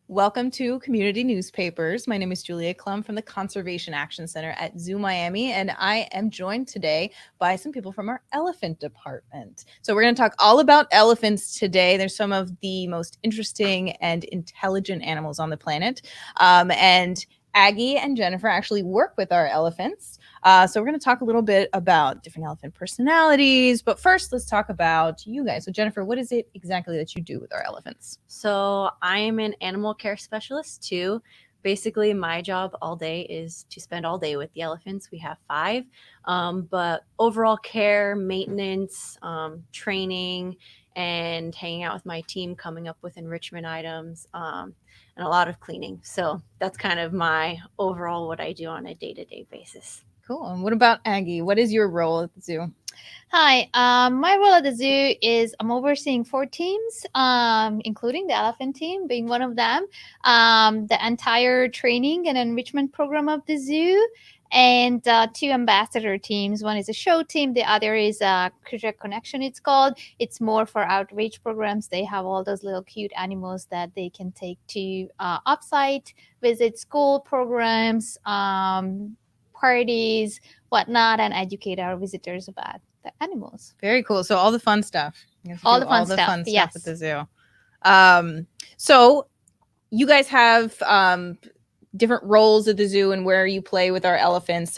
Welcome to Community Newspapers. My name is Julia Klumb from the Conservation Action Center at Zoo Miami, and I am joined today by some people from our elephant department. So we're going to talk all about elephants today. They're some of the most interesting and intelligent animals on the planet. And Aggie and Jennifer actually work with our elephants. So we're going to talk a little bit about different elephant personalities. But first, let's talk about you guys. So Jennifer, what is it exactly that you do with our elephants? So I'm an animal care specialist too. Basically, my job all day is to spend all day with the elephants. We have 5, but overall care, maintenance, training, and hanging out with my team, coming up with enrichment items, and a lot of cleaning. So that's kind of my overall what I do on a day-to-day basis. Cool. And what about Aggie? What is your role at the zoo? Hi, my role at the zoo is I'm overseeing 4 teams, including the elephant team being one of them, the entire training and enrichment program of the zoo, and 2 ambassador teams. One is a show team, the other is a Creature Connection, it's called. It's more for outreach programs. They have all those little cute animals that they can take to offsite, visit school programs, parties, whatnot, and educate our visitors about the animals. Very cool. So all the fun stuff. All the fun stuff, yes. At the zoo. So you guys have different roles at the zoo and where you play with our elephants.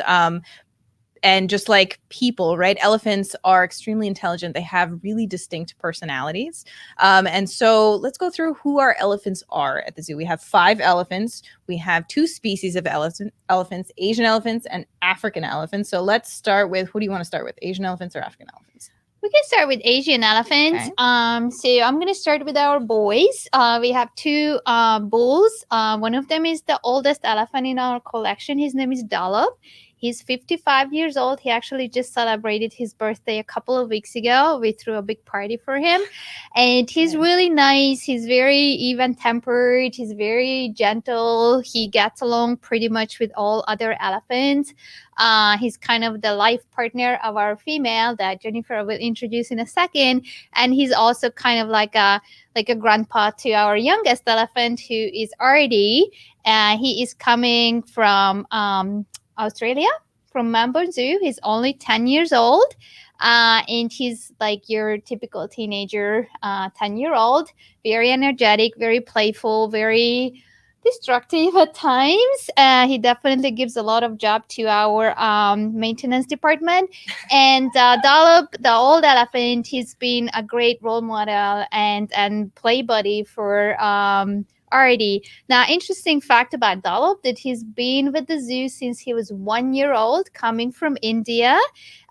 And just like people, right? Elephants are extremely intelligent. They have really distinct personalities. And so let's go through who our elephants are at the zoo. We have 5 elephants. We have 2 species of elephants, Asian elephants and African elephants. So let's start with, who do you want to start with? Asian elephants or African elephants? We can start with Asian elephants. Okay. So I'm going to start with our boys. We have 2 bulls. One of them is the oldest elephant in our collection. His name is Dolop. He's 55 years old. He actually just celebrated his birthday a couple of weeks ago. We threw a big party for him. And he's really nice. He's very even-tempered. He's very gentle. He gets along pretty much with all other elephants. He's kind of the life partner of our female that Jennifer will introduce in a second. And he's also kind of like a grandpa to our youngest elephant, who is Artie. He is coming from Australia, from Melbourne Zoo. He's only 10 years old. And he's like your typical teenager, 10-year-old, very energetic, very playful, very destructive at times. He definitely gives a lot of job to our maintenance department. And Dolop, the old elephant, he's been a great role model and play buddy for Artie. Now, interesting fact about Dolop, that he's been with the zoo since he was 1 year old, coming from India.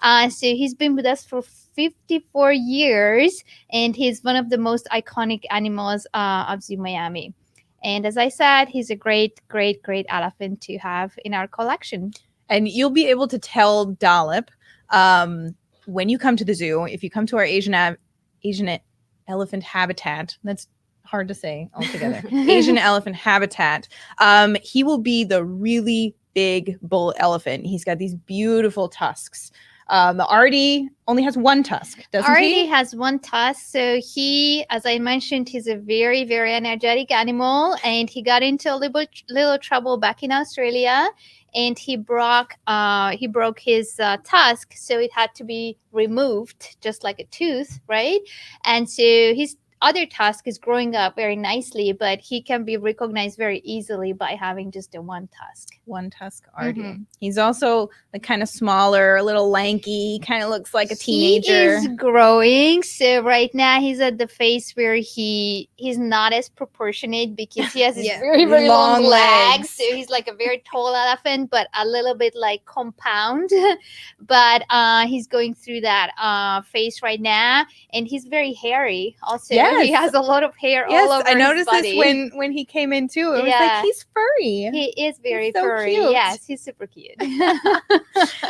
So he's been with us for 54 years, and he's one of the most iconic animals of Zoo Miami. And as I said, he's a great, great, great elephant to have in our collection. And you'll be able to tell Dolop when you come to the zoo, if you come to our Asian elephant habitat, that's hard to say altogether, Asian elephant habitat, he will be the really big bull elephant. He's got these beautiful tusks. Artie only has 1 tusk, doesn't Artie he? has 1 tusk. So he, as I mentioned, he's a very, very energetic animal, and he got into a little trouble back in Australia, and he broke his tusk, so it had to be removed, just like a tooth, right? And so his other tusk is growing up very nicely, but he can be recognized very easily by having just a 1 tusk. 1 tusk Artie. He's also like kind of smaller, a little lanky, kind of looks like a teenager. He is growing. So right now he's at the phase where he's not as proportionate, because he has his very, very long legs. So he's like a very tall elephant, but a little bit like compound. But he's going through that phase right now, and he's very hairy also. Yes. He has a lot of hair all over I noticed his body. this when he came in too. It was like, he's furry. He is very so furry. Cute. Yes, he's super cute.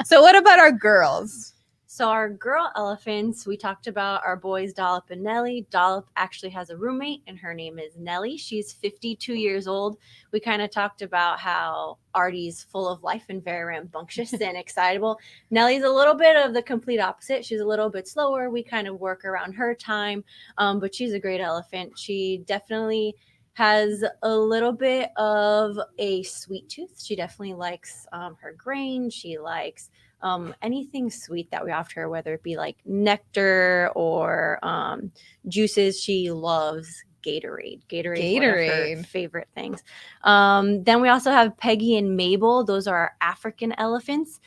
So what about our girls? So our girl elephants, we talked about our boys Dolop and Nellie. Dolop actually has a roommate, and her name is Nellie. She's 52 years old. We kind of talked about how Artie's full of life and very rambunctious and excitable. Nellie's a little bit of the complete opposite. She's a little bit slower. We kind of work around her time, but she's a great elephant. She definitely has a little bit of a sweet tooth. She definitely likes her grain. She likes anything sweet that we offer her, whether it be like nectar or juices. She loves Gatorade. Gatorade's one of her Gatorade. favorite things. Then we also have Peggy and Mabel. Those are our African elephants.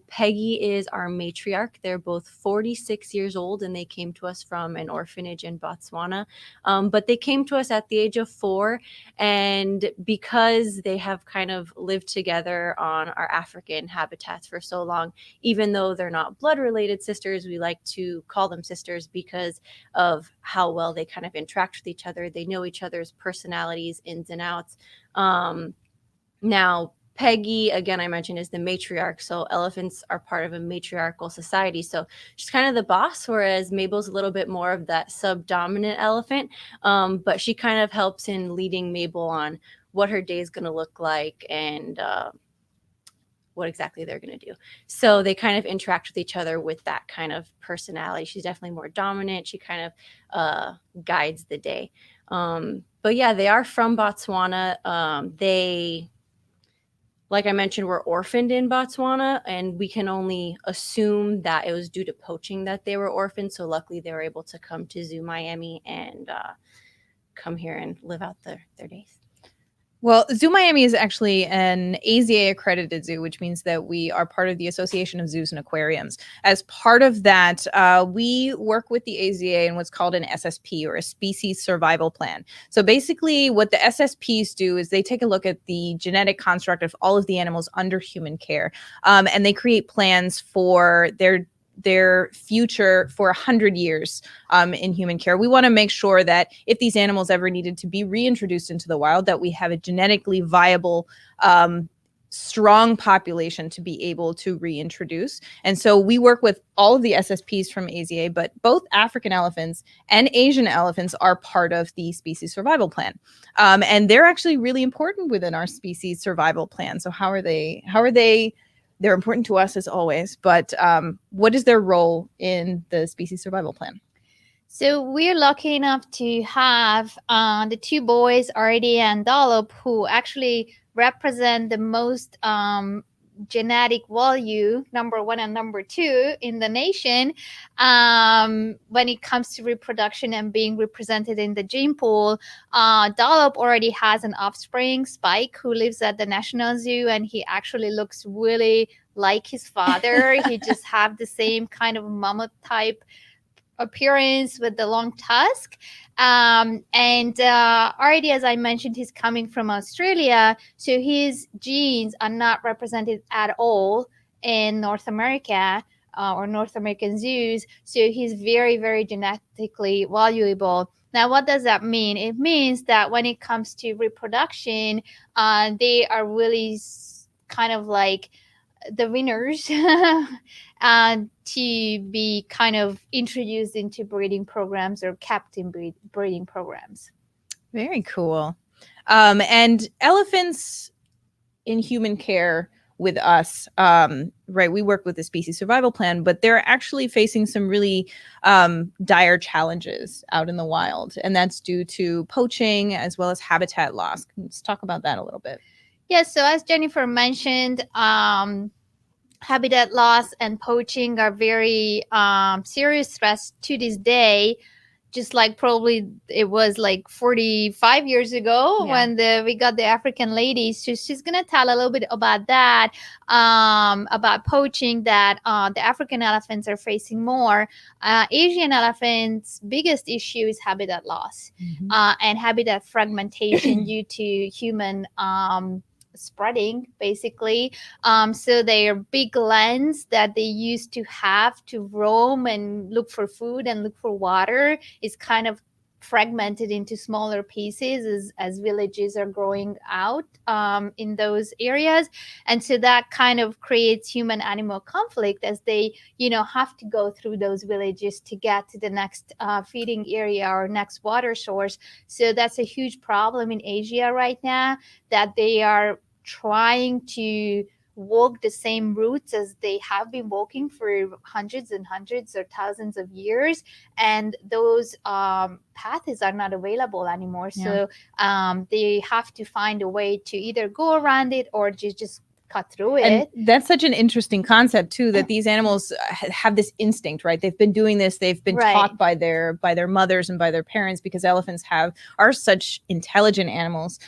Peggy is our matriarch. They're both 46 years old, and they came to us from an orphanage in Botswana. But they came to us at the age of 4, and because they have kind of lived together on our African habitats for so long, even though they're not blood related sisters, we like to call them sisters because of how well they kind of interact with each other. They know each other's personalities, ins and outs. Now, Peggy, again, I mentioned, is the matriarch. So elephants are part of a matriarchal society. So she's kind of the boss, whereas Mabel's a little bit more of that subdominant elephant. But she kind of helps in leading Mabel on what her day is going to look like and what exactly they're going to do. So they kind of interact with each other with that kind of personality. She's definitely more dominant. She kind of guides the day. But yeah, they are from Botswana. They, like I mentioned, were orphaned in Botswana, and we can only assume that it was due to poaching that they were orphaned. So luckily they were able to come to Zoo Miami and come here and live out their days. Well, Zoo Miami is actually an AZA accredited zoo, which means that we are part of the Association of Zoos and Aquariums. As part of that, we work with the AZA in what's called an SSP, or a species survival plan. So basically what the SSPs do is they take a look at the genetic construct of all of the animals under human care, and they create plans for their future for 100 years in human care. We want to make sure that if these animals ever needed to be reintroduced into the wild, that we have a genetically viable, strong population to be able to reintroduce. And so we work with all of the SSPs from AZA, but both African elephants and Asian elephants are part of the species survival plan. And they're actually really important within our species survival plan. So how are they? They're important to us as always, but what is their role in the species survival plan? So we're lucky enough to have the two boys, Artie and Dolop, who actually represent the most genetic value, number 1 and number 2 in the nation, when it comes to reproduction and being represented in the gene pool. Dolop already has an offspring, Spike, who lives at the National Zoo, and he actually looks really like his father. He just have the same kind of mammoth type appearance with the long tusk. And already, as I mentioned, he's coming from Australia, so his genes are not represented at all in North America or North American zoos. So he's very, very genetically valuable. Now, what does that mean? It means that when it comes to reproduction, they are really kind of like the winners to be kind of introduced into breeding programs or kept in breeding programs. Very cool. And elephants in human care with us, right? We work with the species survival plan, but they're actually facing some really dire challenges out in the wild, and that's due to poaching as well as habitat loss. Let's talk about that a little bit. Yes, so as Jennifer mentioned, habitat loss and poaching are very serious threats to this day, just like probably it was like 45 years ago when we got the African ladies. So she's going to tell a little bit about that, about poaching, that the African elephants are facing more. Asian elephants' biggest issue is habitat loss and habitat fragmentation due to human spreading, basically. So their big lands that they used to have to roam and look for food and look for water is kind of fragmented into smaller pieces as villages are growing out in those areas. And so that kind of creates human animal conflict as they have to go through those villages to get to the next feeding area or next water source. So that's a huge problem in Asia right now, that they are trying to walk the same routes as they have been walking for hundreds and hundreds or thousands of years, and those paths are not available anymore. So they have to find a way to either go around it or just cut through it. And that's such an interesting concept too, that these animals have this instinct, right? They've been doing this, they've been taught by their mothers and by their parents, because elephants are such intelligent animals.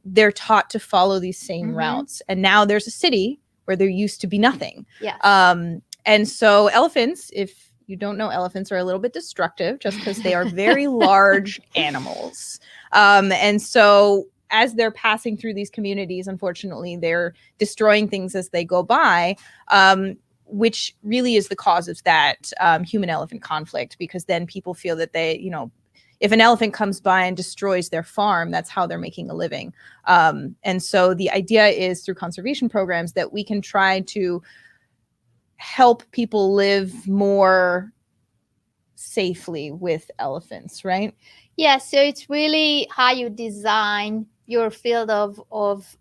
They're taught to follow these same routes, and now there's a city where there used to be nothing. Yes. And so elephants, if you don't know, elephants are a little bit destructive just because they are very large animals. And so as they're passing through these communities, unfortunately, they're destroying things as they go by, which really is the cause of that human-elephant conflict, because then people feel that they, if an elephant comes by and destroys their farm, that's how they're making a living. And so the idea is, through conservation programs, that we can try to help people live more safely with elephants, right? Yeah, so it's really how you design your field of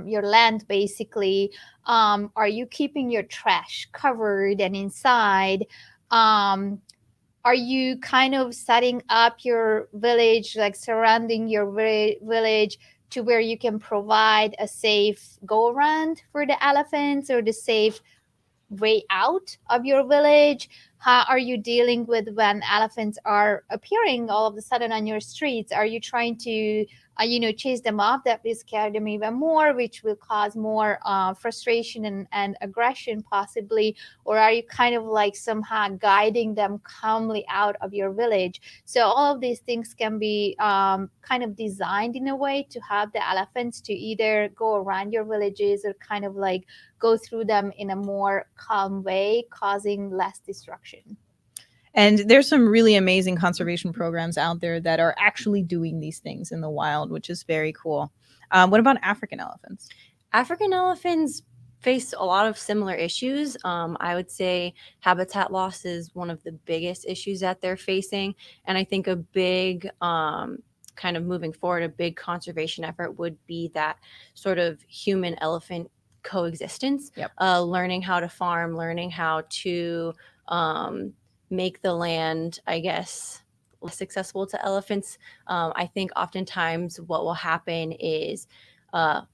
your land, basically. Are you keeping your trash covered and inside? Are you kind of setting up your village, like surrounding your village, to where you can provide a safe go around for the elephants, or the safe way out of your village? How are you dealing with when elephants are appearing all of a sudden on your streets? Are you trying to chase them off? That will scare them even more, which will cause more frustration and aggression possibly. Or are you kind of like somehow guiding them calmly out of your village? So all of these things can be kind of designed in a way to have the elephants to either go around your villages, or kind of like go through them in a more calm way, causing less destruction. And there's some really amazing conservation programs out there that are actually doing these things in the wild, which is very cool. What about African elephants? African elephants face a lot of similar issues. I would say habitat loss is one of the biggest issues that they're facing. And I think a big kind of moving forward, a big conservation effort would be that sort of human-elephant coexistence. Learning how to farm, learning how to make the land, I guess, less accessible to elephants. I think oftentimes what will happen is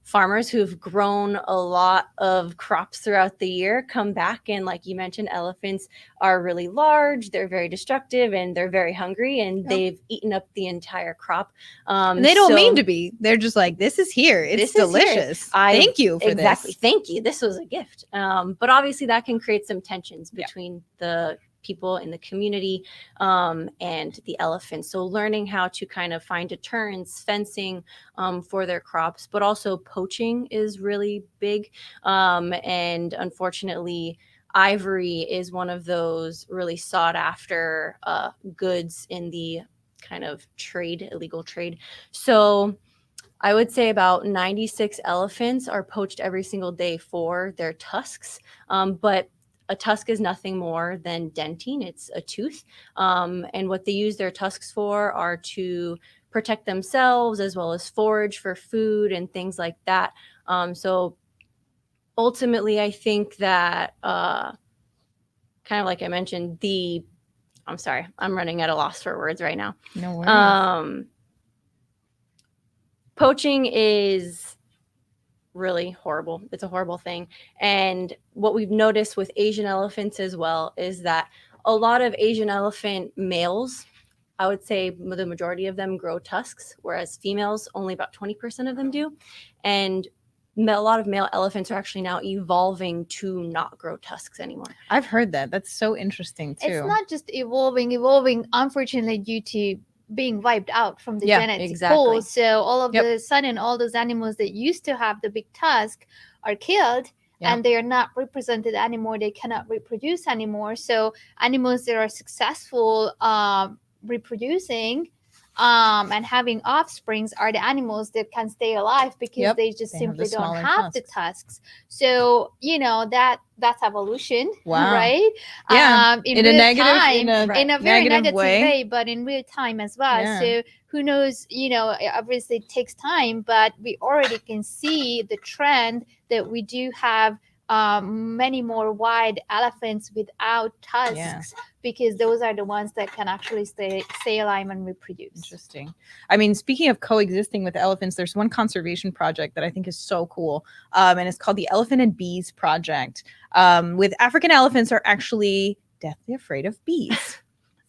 farmers who've grown a lot of crops throughout the year come back, and like you mentioned, elephants are really large, they're very destructive, and they're very hungry, and they've eaten up the entire crop. And they don't mean to be. They're just like, this is here. It's delicious. Thank you for exactly. this. Thank you. This was a gift. But obviously that can create some tensions between the people in the community and the elephants. So learning how to kind of find deterrents, fencing for their crops, but also poaching is really big. And unfortunately, ivory is one of those really sought after goods in the kind of trade, illegal trade. So I would say about 96 elephants are poached every single day for their tusks. But a tusk is nothing more than dentine. It's a tooth. And what they use their tusks for are to protect themselves, as well as forage for food and things like that. So ultimately, I think that kind of like I mentioned, I'm sorry, I'm running at a loss for words right now. No worries. Poaching is really horrible. It's a horrible thing. And what we've noticed with Asian elephants as well is that a lot of Asian elephant males, I would say the majority of them grow tusks, whereas females, only about 20% of them do. And a lot of male elephants are actually now evolving to not grow tusks anymore. I've heard that. That's so interesting too. It's not just evolving, unfortunately, due to being wiped out from the genetic pool. So all of a sudden, all those animals that used to have the big tusk are killed, and they are not represented anymore. They cannot reproduce anymore. So animals that are successful reproducing and having offsprings are the animals that can stay alive, because they just simply don't have the tusks. So that's evolution. Right? In a real negative, time, in a very negative way, but in real time as well. So who knows, obviously it takes time, but we already can see the trend that we do have many more white elephants without tusks, Yeah. because those are the ones that can actually stay alive and reproduce. Interesting. I mean, speaking of coexisting with elephants, there's one conservation project that I think is so cool, and it's called the Elephant and Bees Project. With African elephants are actually deathly afraid of bees.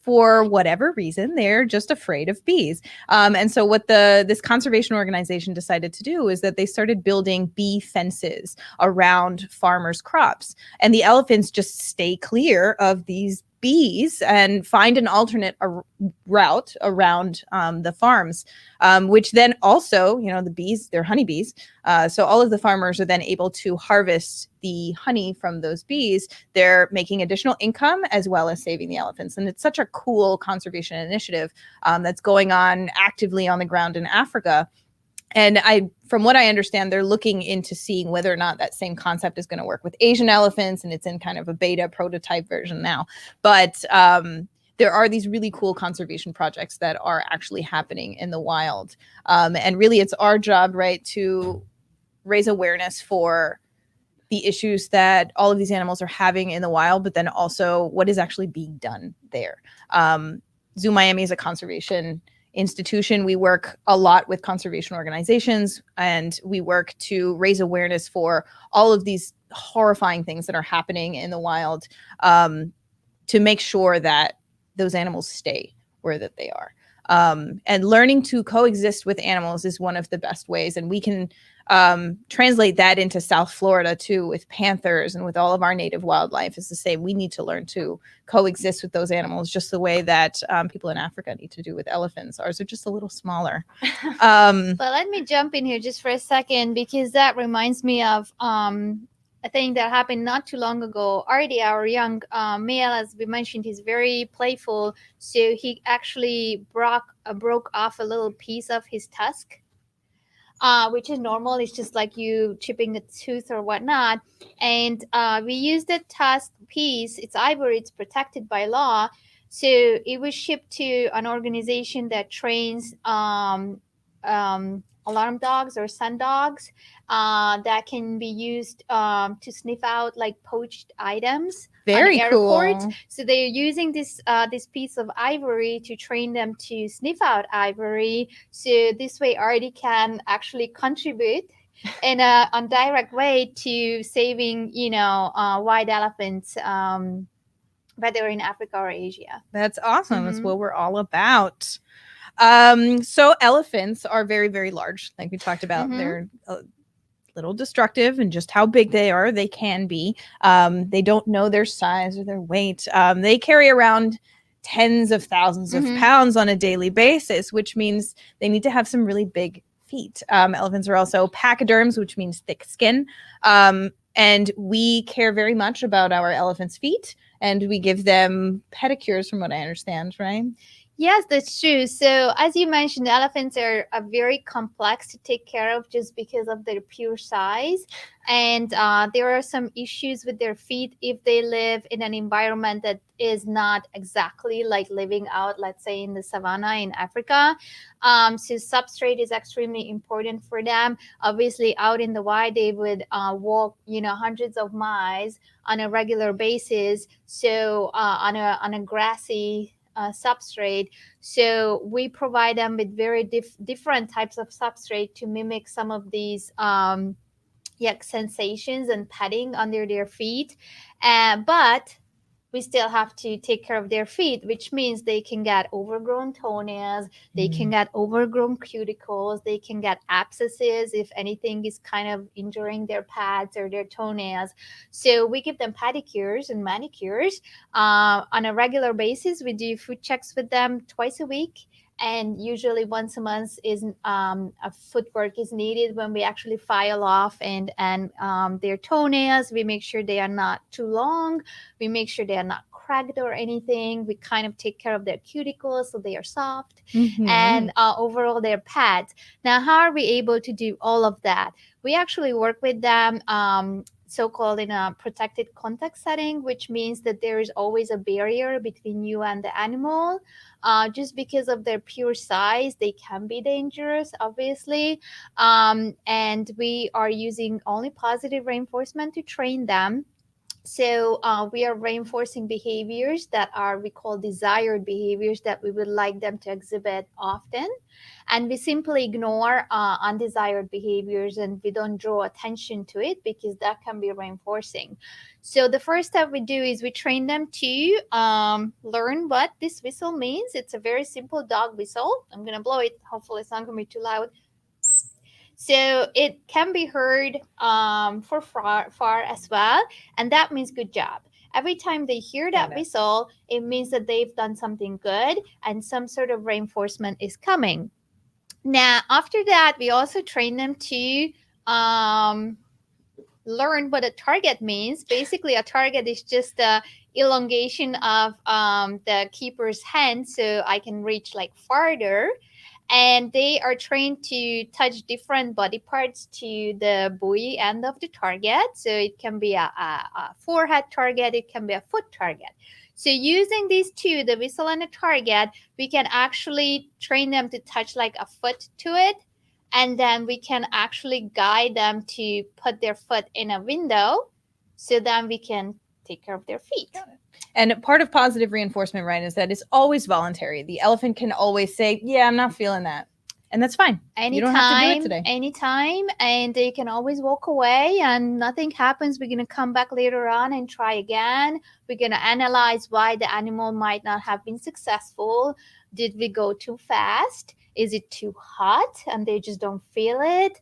For whatever reason, they're just afraid of bees. And so what this conservation organization decided to do is that they started building bee fences around farmers' crops. And the elephants just stay clear of these bees and find an alternate route around the farms, which then also, the bees, they're honeybees. So all of the farmers are then able to harvest the honey from those bees. They're making additional income as well as saving the elephants. And it's such a cool conservation initiative that's going on actively on the ground in Africa. And from what I understand, they're looking into seeing whether or not that same concept is going to work with Asian elephants, and it's in kind of a beta prototype version now. But there are these really cool conservation projects that are actually happening in the wild. And really, it's our job, right, to raise awareness for the issues that all of these animals are having in the wild, but then also what is actually being done there. Zoo Miami is a conservation institution. We work a lot with conservation organizations, and we work to raise awareness for all of these horrifying things that are happening in the wild, to make sure that those animals stay where that they are. And learning to coexist with animals is one of the best ways. And we can translate that into South Florida too, with panthers and with all of our native wildlife, is to say we need to learn to coexist with those animals just the way that people in Africa need to do with elephants. Ours are just a little smaller. But let me jump in here just for a second, because that reminds me of a thing that happened not too long ago. Already our young male, as we mentioned, he's very playful. So he actually broke off a little piece of his tusk, which is normal. It's just like you chipping a tooth or whatnot. And we used the tusk piece. It's ivory. It's protected by law. So it was shipped to an organization that trains alarm dogs or sun dogs that can be used to sniff out like poached items. Very on cool. airports. So they're using this piece of ivory to train them to sniff out ivory. So this way, Artie can actually contribute in a direct way to saving, white elephants, whether in Africa or Asia. That's awesome. Mhm. That's what we're all about. So elephants are very, very large, like we talked about. Mhm. They're little destructive, and just how big they are, they can be. They don't know their size or their weight. They carry around tens of thousands of Mhm. pounds on a daily basis, which means they need to have some really big feet. Elephants are also pachyderms, which means thick skin. And we care very much about our elephants' feet, and we give them pedicures, from what I understand, right? Yes, that's true. So, as you mentioned, elephants are very complex to take care of just because of their pure size. And there are some issues with their feet if they live in an environment that is not exactly like living out, let's say, in the savannah in Africa. So, substrate is extremely important for them. Obviously, out in the wild, they would walk, hundreds of miles on a regular basis. So, on a grassy substrate. So we provide them with very different types of substrate to mimic some of these sensations and petting under their feet. But we still have to take care of their feet, which means they can get overgrown toenails, they can get overgrown cuticles, they can get abscesses if anything is kind of injuring their pads or their toenails. So we give them pedicures and manicures on a regular basis. We do foot checks with them twice a week. And usually once a month is a footwork is needed when we actually file off and their toenails. We make sure they are not too long. We make sure they are not cracked or anything. We kind of take care of their cuticles so they are soft, and overall their pads. Now, how are we able to do all of that? We actually work with them. so-called in a protected contact setting, which means that there is always a barrier between you and the animal. Just because of their pure size, they can be dangerous, obviously. And we are using only positive reinforcement to train them. So we are reinforcing behaviors that are, we call desired behaviors, that we would like them to exhibit often. And we simply ignore undesired behaviors, and we don't draw attention to it, because that can be reinforcing. So the first step we do is we train them to learn what this whistle means. It's a very simple dog whistle. I'm going to blow it. Hopefully it's not going to be too loud. So it can be heard for far as well, and that means good job. Every time they hear that whistle, it means that they've done something good and some sort of reinforcement is coming. Now, after that, we also train them to learn what a target means. Basically, a target is just the elongation of the keeper's hand, so I can reach like farther. And they are trained to touch different body parts to the buoy end of the target. So it can be a forehead target, it can be a foot target. So using these two, the whistle and the target, we can actually train them to touch like a foot to it. And then we can actually guide them to put their foot in a window, so then we can take care of their feet. And part of positive reinforcement, right, is that it's always voluntary. The elephant can always say, yeah, I'm not feeling that. And that's fine. Anytime, you don't have to do it today. Anytime. And they can always walk away and nothing happens. We're going to come back later on and try again. We're going to analyze why the animal might not have been successful. Did we go too fast? Is it too hot and they just don't feel it?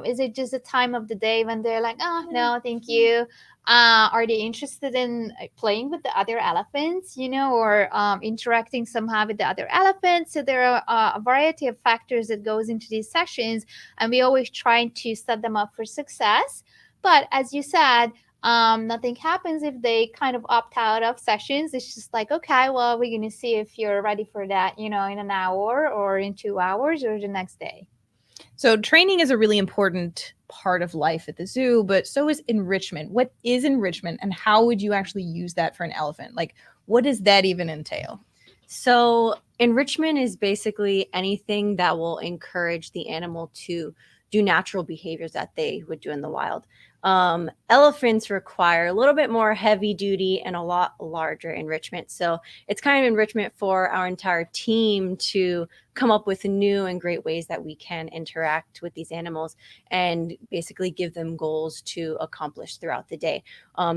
Is it just a time of the day when they're like, oh, no, thank you. Are they interested in playing with the other elephants, or interacting somehow with the other elephants? So there are a variety of factors that goes into these sessions, and we always try to set them up for success. But as you said, nothing happens if they kind of opt out of sessions. It's just like, okay, well, we're going to see if you're ready for that, in an hour or in 2 hours or the next day. So training is a really important part of life at the zoo, but so is enrichment. What is enrichment, and how would you actually use that for an elephant? Like, what does that even entail? So enrichment is basically anything that will encourage the animal to do natural behaviors that they would do in the wild. Elephants require a little bit more heavy duty and a lot larger enrichment. So it's kind of enrichment for our entire team to come up with new and great ways that we can interact with these animals and basically give them goals to accomplish throughout the day.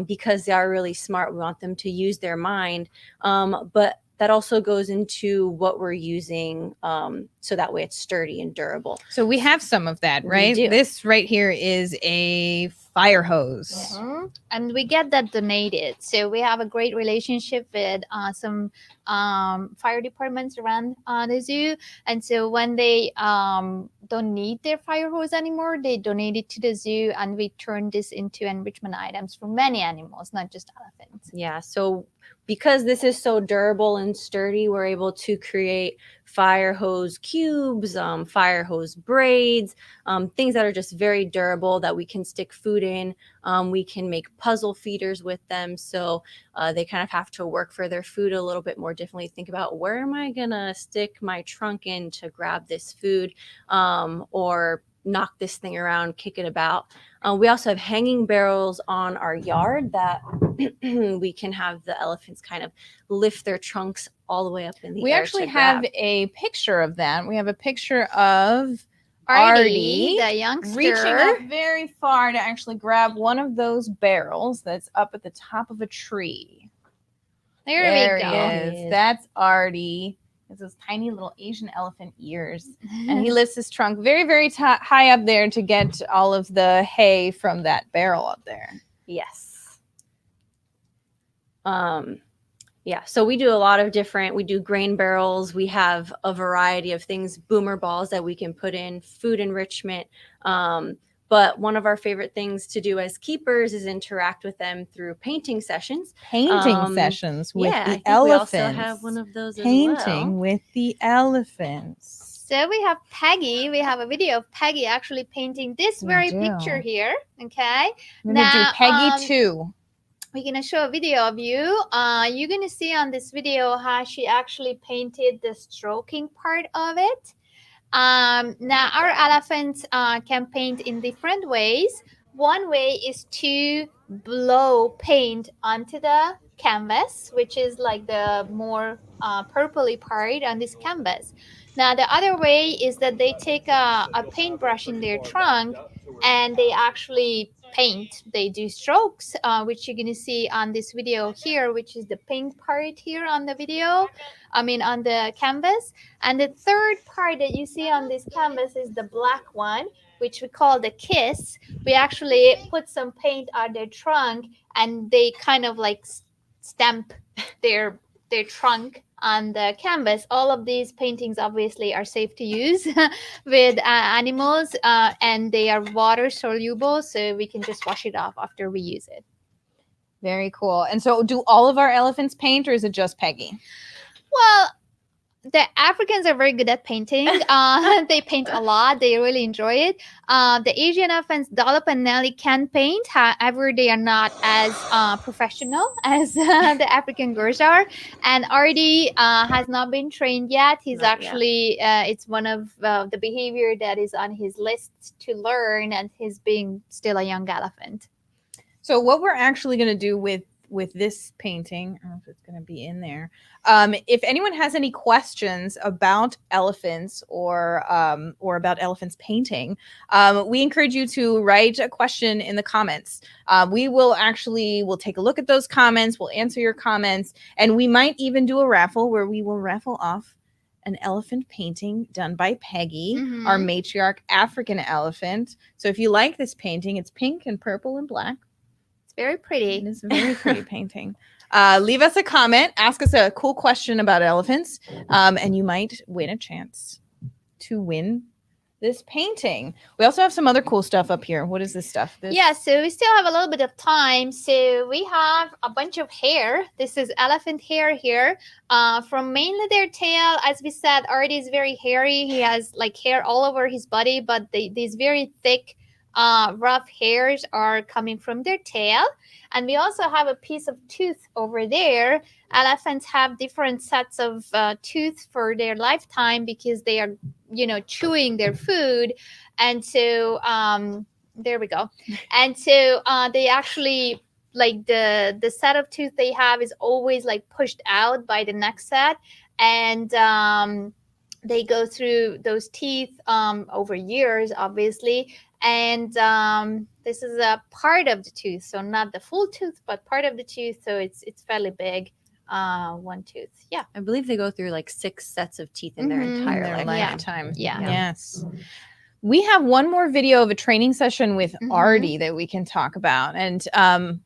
Because they are really smart, we want them to use their mind, but that also goes into what we're using, so that way it's sturdy and durable. So we have some of that, right? This right here is a fire hose. Mm-hmm. And we get that donated. So we have a great relationship with some fire departments around the zoo. And so when they don't need their fire hose anymore, they donate it to the zoo, and we turn this into enrichment items for many animals, not just elephants. Yeah, so because this is so durable and sturdy, we're able to create fire hose cubes, fire hose braids, things that are just very durable that we can stick food in. We can make puzzle feeders with them, so they kind of have to work for their food a little bit more differently. Think about, where am I gonna stick my trunk in to grab this food, or knock this thing around, kick it about. We also have hanging barrels on our yard that we can have the elephants kind of lift their trunks all the way up in the air. We actually have a picture of that. We have a picture of Artie, the youngster, reaching up very far to actually grab one of those barrels that's up at the top of a tree. There we go. He is. That's Artie. He has those tiny little Asian elephant ears. And he lifts his trunk very, very high up there to get all of the hay from that barrel up there. Yes. Yeah, so we do a lot of we do grain barrels. We have a variety of things, boomer balls that we can put in, food enrichment. But one of our favorite things to do as keepers is interact with them through painting sessions. Sessions with the elephants. We also have one of those Painting as well. with the elephants. So we have Peggy. We have a video of Peggy actually painting this We very do. picture here. Okay. I'm gonna Now, do Peggy 2. we're gonna show a video of you. You're gonna see on this video how she actually painted the stroking part of it. Now our elephants can paint in different ways. One way is to blow paint onto the canvas, which is like the more purpley part on this canvas. Now the other way is that they take a paintbrush in their trunk and they actually paint. They do strokes, which you're gonna see on this video here, which is the pink part here on the video. I mean on the canvas. And the third part that you see on this canvas is the black one, which we call the kiss. We actually put some paint on their trunk and they kind of like stamp their trunk on the canvas. All of these paintings obviously are safe to use with animals and they are water soluble, so we can just wash it off after we use it. Very cool. And so do all of our elephants paint, or is it just Peggy? Well, the Africans are very good at painting. They paint a lot. They really enjoy it. The Asian elephants, Dolop and Nelly, can paint. However, they are not as professional as the African girls are. And Artie has not been trained yet. He's Not yet. actually, it's one of the behavior that is on his list to learn, and he's being still a young elephant. So what we're actually going to do with this painting, I don't know if it's going to be in there. If anyone has any questions about elephants or about elephants painting, we encourage you to write a question in the comments. We'll take a look at those comments. We'll answer your comments, and we might even do a raffle where we will raffle off an elephant painting done by Peggy, our matriarch African elephant. So if you like this painting, it's pink and purple and black. Very pretty. It is a very pretty painting. Leave us a comment. Ask us a cool question about elephants, and you might win a chance to win this painting. We also have some other cool stuff up here. What is this stuff? Yeah, so we still have a little bit of time. So we have a bunch of hair. This is elephant hair here. From mainly their tail, as we said, Artie is very hairy. He has like hair all over his body, but these very thick rough hairs are coming from their tail. And we also have a piece of tooth over there. Elephants have different sets of tooth for their lifetime because they are, chewing their food. And so there we go. And so they actually, like the set of tooth they have is always like pushed out by the next set. And they go through those teeth over years, obviously. And this is a part of the tooth, so not the full tooth, but part of the tooth. So it's fairly big, one tooth. Yeah, I believe they go through like 6 sets of teeth in their entire their life. lifetime. Yeah. Yes. We have one more video of a training session with Artie that we can talk about, and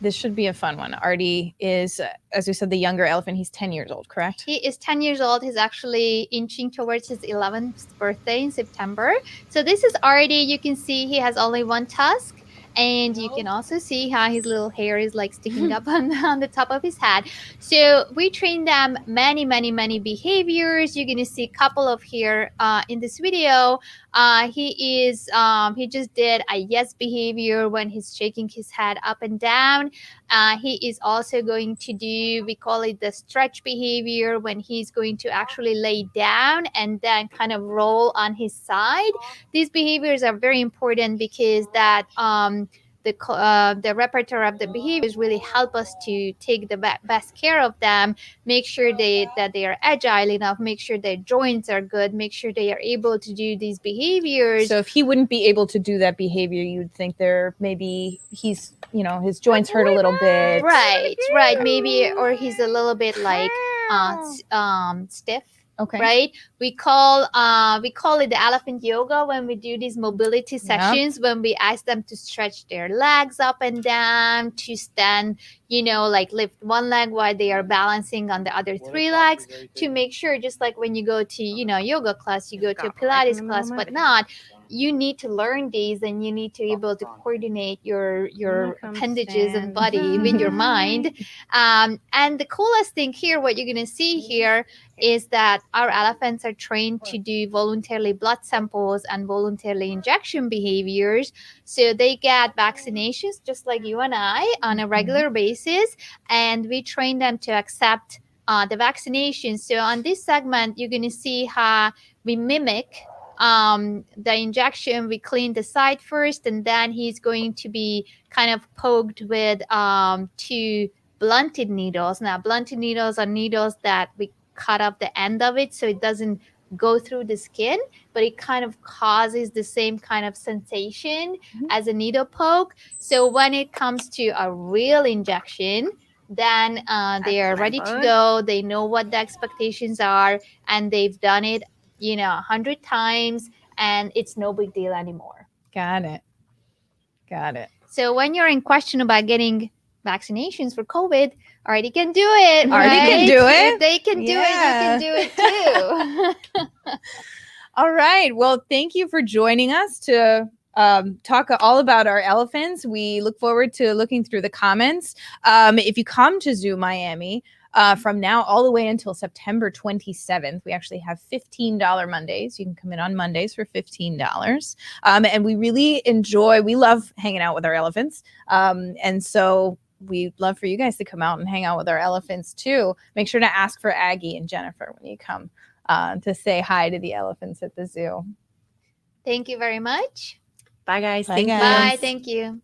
this should be a fun one. Artie is, as we said, the younger elephant. He's 10 years old, correct? He is 10 years old. He's actually inching towards his 11th birthday in September. So this is Artie. You can see he has only one tusk. And you can also see how his little hair is like sticking up on the top of his head. So we train them many behaviors. You're going to see a couple of here in this video. He just did a yes behavior when he's shaking his head up and down. He is also going to do, we call it the stretch behavior, when he's going to actually lay down and then kind of roll on his side. These behaviors are very important because that the repertoire of the behaviors really help us to take the best care of them, make sure that they are agile enough, make sure their joints are good, make sure they are able to do these behaviors. So if he wouldn't be able to do that behavior, you'd think maybe he's, his joints hurt a little bit. Right, maybe, or he's a little bit like stiff. Okay. Right. We call it the elephant yoga when we do these mobility sessions, when we ask them to stretch their legs up and down, to stand, like lift one leg while they are balancing on the other 3 legs, to make sure, just like when you go to, yoga class, you go to a Pilates class, but not. you need to learn these, and you need to be able to coordinate your come appendages and stand. body with your mind. And the coolest thing here, what you're going to see here, is that our elephants are trained to do voluntarily blood samples and voluntarily injection behaviors. So they get vaccinations just like you and I on a regular basis, and we train them to accept the vaccination. So on this segment, you're going to see how we mimic the injection. We clean the site first, and then he's going to be kind of poked with two blunted needles. Now, blunted needles are needles that we cut off the end of it so it doesn't go through the skin, but it kind of causes the same kind of sensation as a needle poke. So when it comes to a real injection, then they are ready to go. They know what the expectations are, and they've done it 100 times, and it's no big deal anymore. Got it. So when you're in question about getting vaccinations for COVID, Artie can do it. Artie can do it. If they can do Yeah. it, you can do it too. All right. Well, thank you for joining us to talk all about our elephants. We look forward to looking through the comments. If you come to Zoo Miami, from now all the way until September 27th, we actually have $15 Mondays. You can come in on Mondays for $15. And we really we love hanging out with our elephants. And so we'd love for you guys to come out and hang out with our elephants too. Make sure to ask for Aggie and Jennifer when you come to say hi to the elephants at the zoo. Thank you very much. Bye, guys. Bye, Thank you. guys. Bye. Thank you.